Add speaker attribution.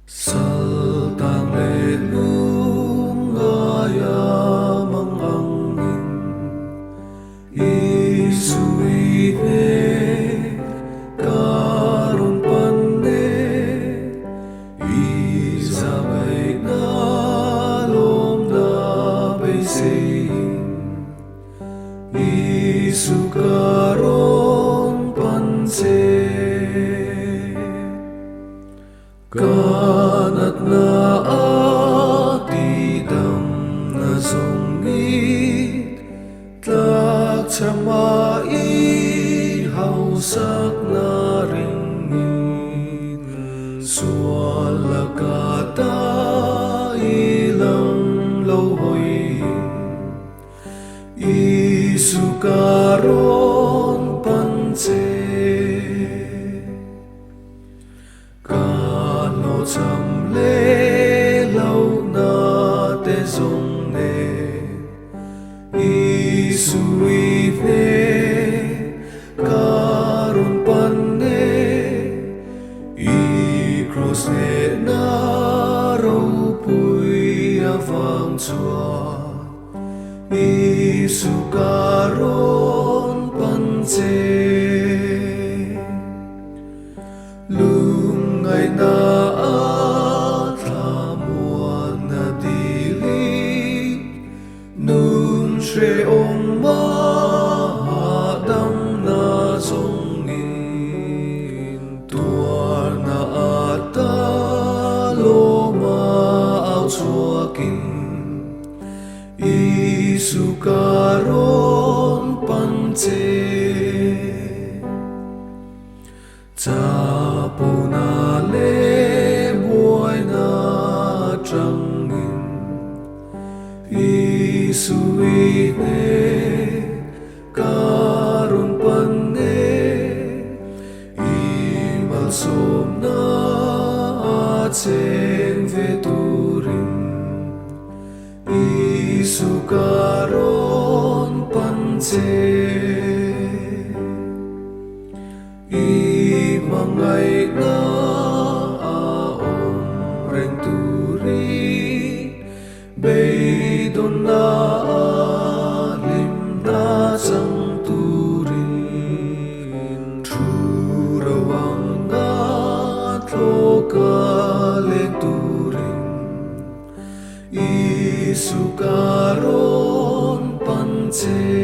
Speaker 1: Saltang lelung ayamang angin isuine karon panne isabay nalom na beising isu karon panse kanat na atidam na sungit tagsamai hausak na ringin sualakata ilang lawhoy isukaron panse samlelaw na tezongne isuine karon panne ikros ne naropui avang chua isukaron panse lungay na Sreong mahadam na songin tuar na atalo maaw suakin isukaron panse tapo na lebuay na trangin isuine karon panne imalsom na atseng veturin isukaron panse imangay na aong renturi Beidon na alim na sang turin Trurawang at lokale turin isukaron panse